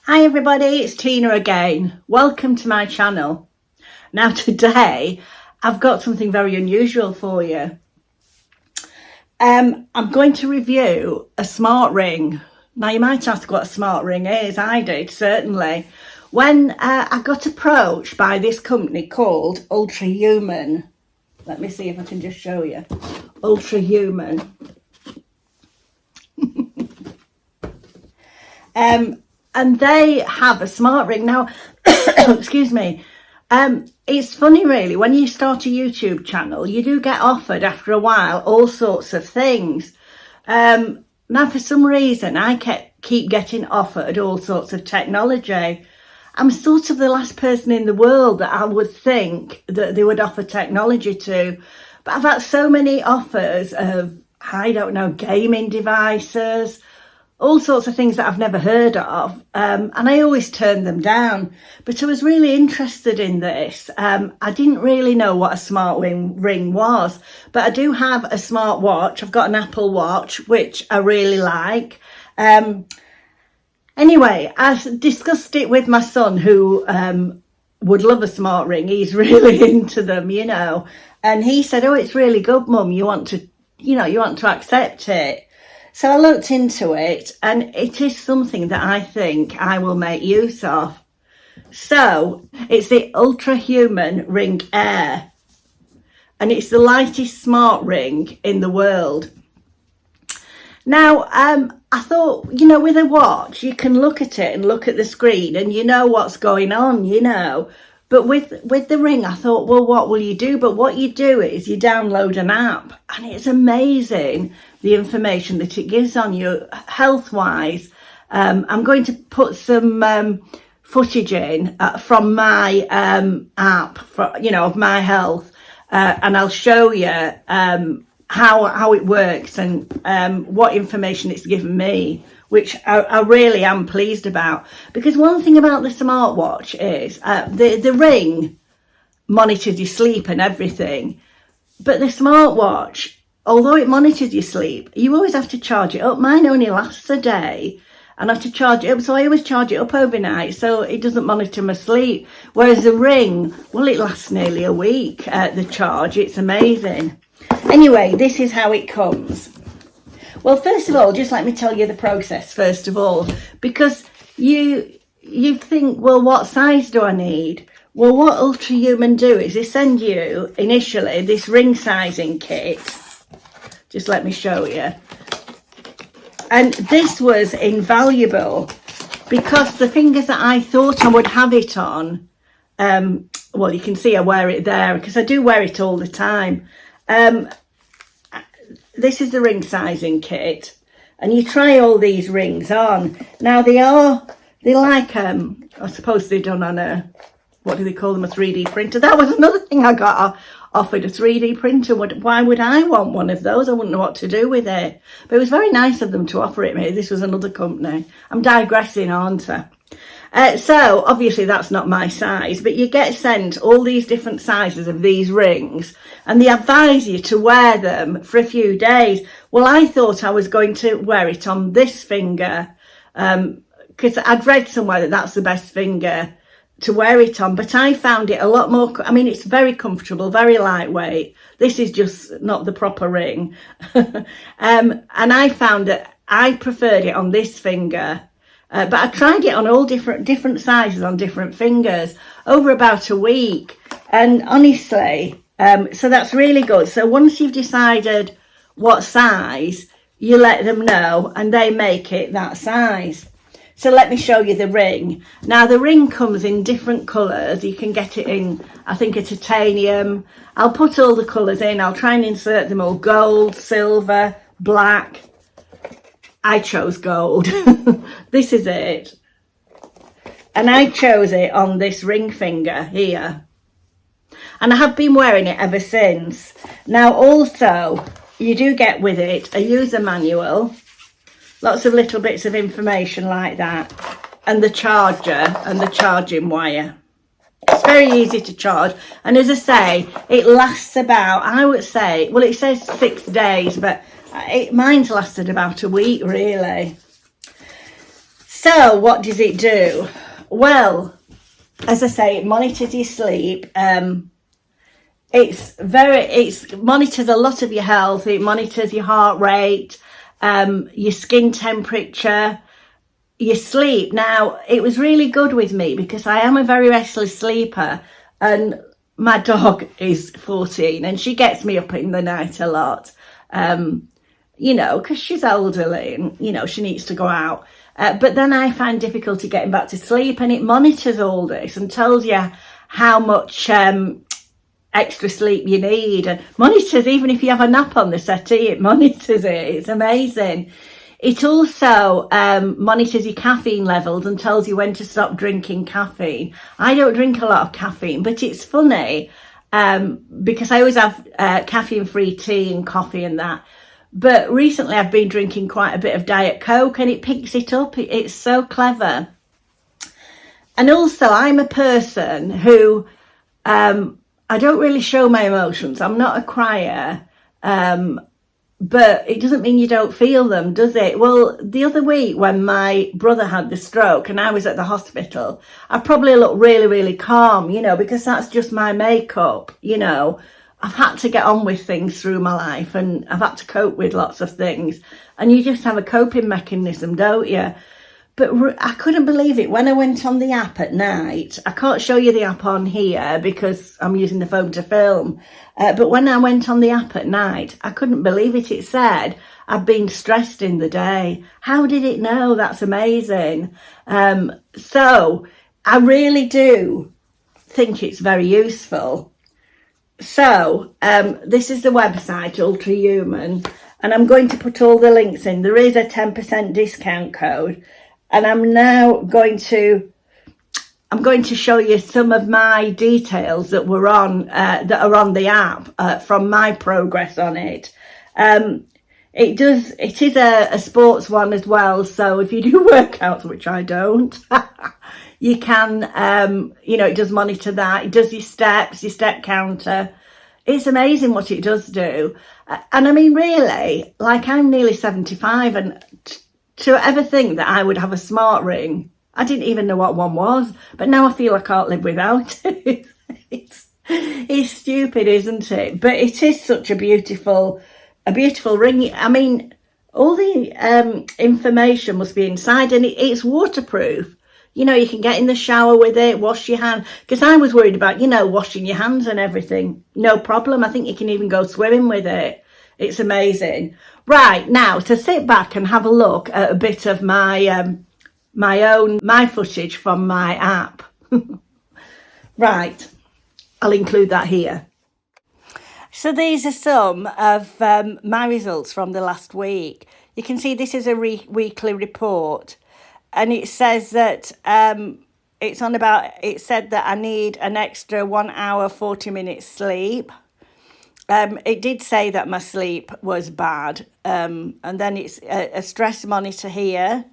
Hi everybody, it's Tina again. Welcome to my channel. Now today I've got something very unusual for you. I'm going to review a smart ring. Now you might ask what a smart ring is. I did, certainly. When I got approached by this company called Ultrahuman. Let me see if I can just show you. Ultrahuman. And they have a smart ring. Now, excuse me, it's funny really, when you start a YouTube channel, you do get offered after a while all sorts of things. Now, for some reason, I keep getting offered all sorts of technology. I'm sort of the last person in the world that I would think that they would offer technology to. But I've had so many offers of, I don't know, gaming devices, all sorts of things that I've never heard of, and I always turn them down. But I was really interested in this. I didn't really know what a smart ring was, but I do have a smart watch. I've got an Apple Watch, which I really like. Anyway, I discussed it with my son, who would love a smart ring. He's really into them, you know. And he said, "Oh, it's really good, Mum. You want to accept it." So I looked into it, and it is something that I think I will make use of. So it's the Ultrahuman Ring Air, and it's the lightest smart ring in the world. Now, I thought, with a watch, you can look at it and look at the screen and you know what's going on, But with the ring, I thought, well, what will you do? But what you do is you download an app, and it's amazing the information that it gives on you health-wise. I'm going to put some footage in from my app, of my health, and I'll show you how it works and what information it's given me, which I really am pleased about. Because one thing about the smartwatch is the ring monitors your sleep and everything, but the smartwatch, although it monitors your sleep, you always have to charge it up. Mine only lasts a day, and I have to charge it up, so I always charge it up overnight so it doesn't monitor my sleep. Whereas the ring, well, it lasts nearly a week, the charge. It's amazing. Anyway, this is how it comes. Well, first of all, just let me tell you the process, first of all, because you think, well, what size do I need? Well, what Ultrahuman do is they send you initially this ring sizing kit. Just let me show you. And this was invaluable because the fingers that I thought I would have it on, well, you can see I wear it there because I do wear it all the time. This is the ring sizing kit, and you try all these rings on. Now they're like, I suppose they're done on a, what do they call them, a 3D printer. That was another thing I got offered, a 3D printer. Why would I want one of those? I wouldn't know what to do with it. But it was very nice of them to offer it me. This was another company. I'm digressing, aren't I? So obviously that's not my size, but you get sent all these different sizes of these rings, and they advise you to wear them for a few days. Well, I thought I was going to wear it on this finger, because I'd read somewhere that that's the best finger to wear it on, but I found it a lot more, it's very comfortable, very lightweight. This is just not the proper ring. And I found that I preferred it on this finger. But I tried it on all different sizes on different fingers over about a week, and honestly, so that's really good. So once you've decided what size, you let them know and they make it that size. So let me show you the ring. Now the ring comes in different colours. You can get it in, I think, a titanium. I'll put all the colours in. I'll try and insert them all: gold, silver, black. I chose gold. This is it. And I chose it on this ring finger here. And I have been wearing it ever since. Now also, you do get with it a user manual. Lots of little bits of information like that. And the charger and the charging wire. It's very easy to charge. And as I say, it lasts about, I would say, well, it says 6 days, but mine's lasted about a week, really. So So what does it do? Well, as I say, it monitors your sleep. It monitors a lot of your health. It monitors your heart rate, your skin temperature, your sleep. Now, it was really good with me because I am a very restless sleeper, and my dog is 14 and she gets me up in the night a lot. Because she's elderly and, she needs to go out. But then I find difficulty getting back to sleep, and it monitors all this and tells you how much extra sleep you need, and monitors even if you have a nap on the settee. It monitors it. It's amazing. It also monitors your caffeine levels and tells you when to stop drinking caffeine. I don't drink a lot of caffeine, but it's funny because I always have caffeine-free tea and coffee and that. But recently I've been drinking quite a bit of Diet Coke, and it picks it up. It's so clever. And also, I'm a person who I don't really show my emotions. I'm not a crier. But it doesn't mean you don't feel them, does it? Well, the other week when my brother had the stroke and I was at the hospital, I probably looked really, really calm, because that's just my makeup, I've had to get on with things through my life, and I've had to cope with lots of things. And you just have a coping mechanism, don't you? But I couldn't believe it when I went on the app at night. I can't show you the app on here because I'm using the phone to film. But when I went on the app at night, I couldn't believe it. It said I've been stressed in the day. How did it know? That's amazing. So I really do think it's very useful. So this is the website, Ultrahuman, and I'm going to put all the links in. There is a 10% discount code, and I'm going to show you some of my details that are on the app from my progress on it. It is a sports one as well, so if you do workouts, which I don't, you can, it does monitor that. It does your steps, your step counter. It's amazing what it does do. And I mean, really, like, I'm nearly 75, and to ever think that I would have a smart ring, I didn't even know what one was, but now I feel I can't live without it. It's stupid, isn't it? But it is such a beautiful ring. I mean, all the information must be inside, and it's waterproof. You can get in the shower with it, wash your hands. Because I was worried about, washing your hands and everything. No problem. I think you can even go swimming with it. It's amazing. Right, now, to sit back and have a look at a bit of my footage from my app. Right, I'll include that here. So these are some of my results from the last week. You can see this is a weekly report. And it says that it said that I need an extra 1 hour, 40 minutes sleep. It did say that my sleep was bad. And then it's a stress monitor here.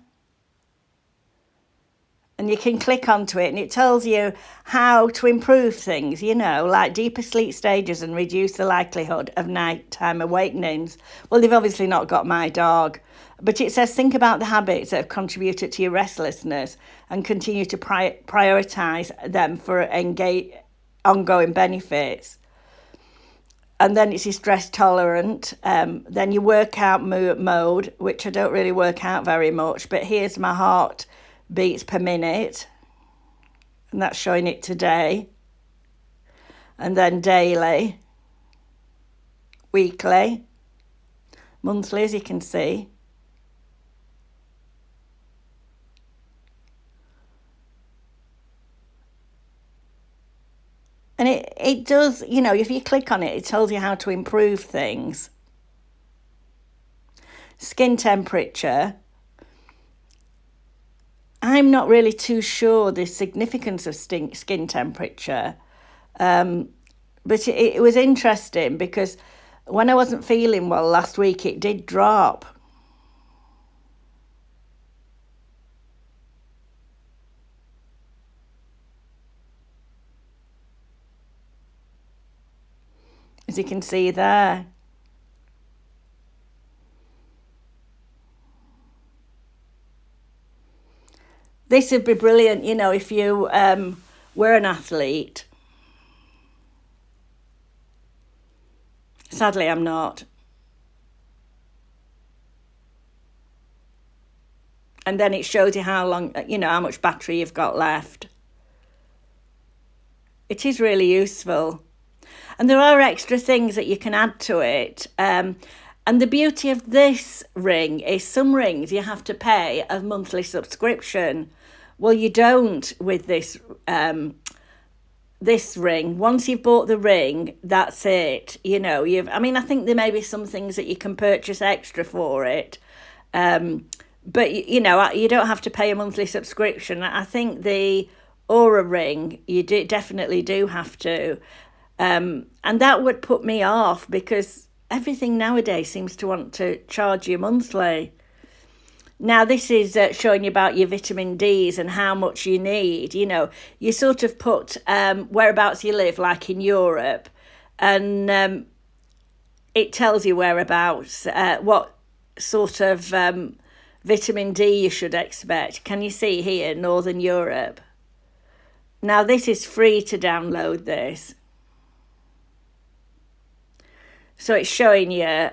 And you can click onto it, and it tells you how to improve things, like deeper sleep stages and reduce the likelihood of nighttime awakenings. Well, they've obviously not got my dog. But it says, think about the habits that have contributed to your restlessness and continue to prioritise them for ongoing benefits. And then it's your stress tolerant. Then your workout mode, which I don't really work out very much. But here's my heart beats per minute. And that's showing it today. And then daily, weekly, monthly, as you can see. And it does, if you click on it, it tells you how to improve things. Skin temperature. I'm not really too sure the significance of skin temperature. But it was interesting because when I wasn't feeling well last week, it did drop. As you can see there. This would be brilliant, you know, if you were an athlete. Sadly, I'm not. And then it shows you how long, you know, how much battery you've got left. It is really useful. And there are extra things that you can add to it. And the beauty of this ring is some rings you have to pay a monthly subscription. Well, you don't with this this ring. Once you've bought the ring, that's it. You know, I mean, I think there may be some things that you can purchase extra for it. But, you know, you don't have to pay a monthly subscription. I think the Aura ring, you definitely do have to. And that would put me off because everything nowadays seems to want to charge you monthly. Now, this is showing you about your vitamin Ds and how much you need. You know, you sort of put whereabouts you live, like in Europe, and it tells you whereabouts, what sort of vitamin D you should expect. Can you see here, Northern Europe? Now, this is free to download this. So it's showing you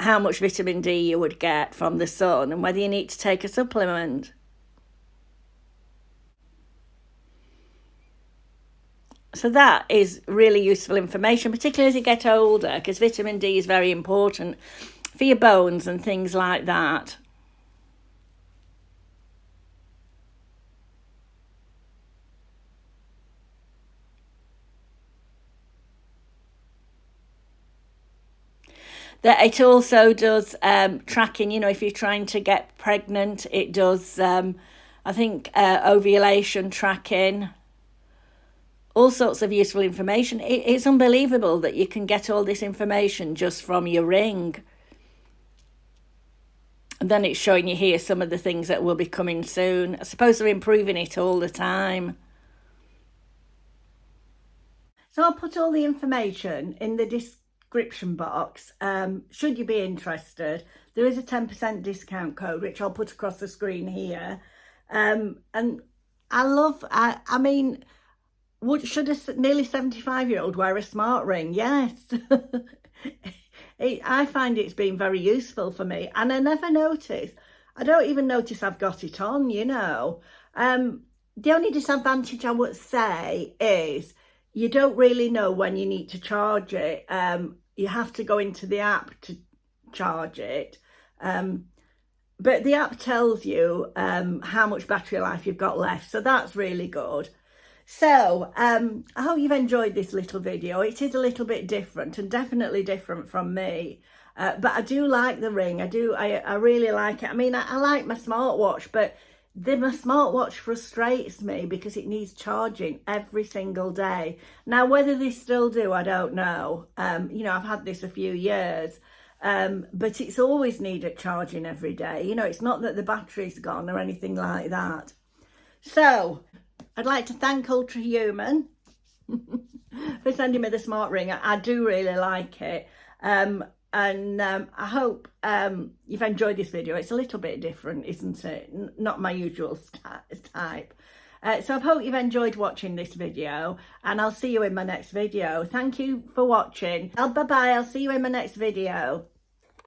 how much vitamin D you would get from the sun and whether you need to take a supplement. So that is really useful information, particularly as you get older, because vitamin D is very important for your bones and things like that. That it also does tracking, you know, if you're trying to get pregnant, it does, I think, ovulation tracking, all sorts of useful information. It's unbelievable that you can get all this information just from your ring. And then it's showing you here some of the things that will be coming soon. I suppose they're improving it all the time. So I'll put all the information in the description box. Should you be interested, there is a 10% discount code which I'll put across the screen here. And I mean, should a nearly 75-year-old wear a smart ring? Yes. I find it's been very useful for me, and I never notice. I don't even notice I've got it on, you know. The only disadvantage I would say is you don't really know when you need to charge it. You have to go into the app to charge it. But the app tells you how much battery life you've got left. So that's really good. So I hope you've enjoyed this little video. It is a little bit different and definitely different from me. But I do like the ring. I really like it. I mean, I like my smartwatch, but my smartwatch frustrates me because it needs charging every single day. Now, whether they still do, I don't know. You know, I've had this a few years, but it's always needed charging every day. You know, it's not that the battery's gone or anything like that. So I'd like to thank Ultrahuman for sending me the smart ring. I do really like it. And I hope you've enjoyed this video. It's a little bit different, isn't it? Not my usual type. So I hope you've enjoyed watching this video, and I'll see you in my next video. Thank you for watching. Bye-bye. I'll see you in my next video.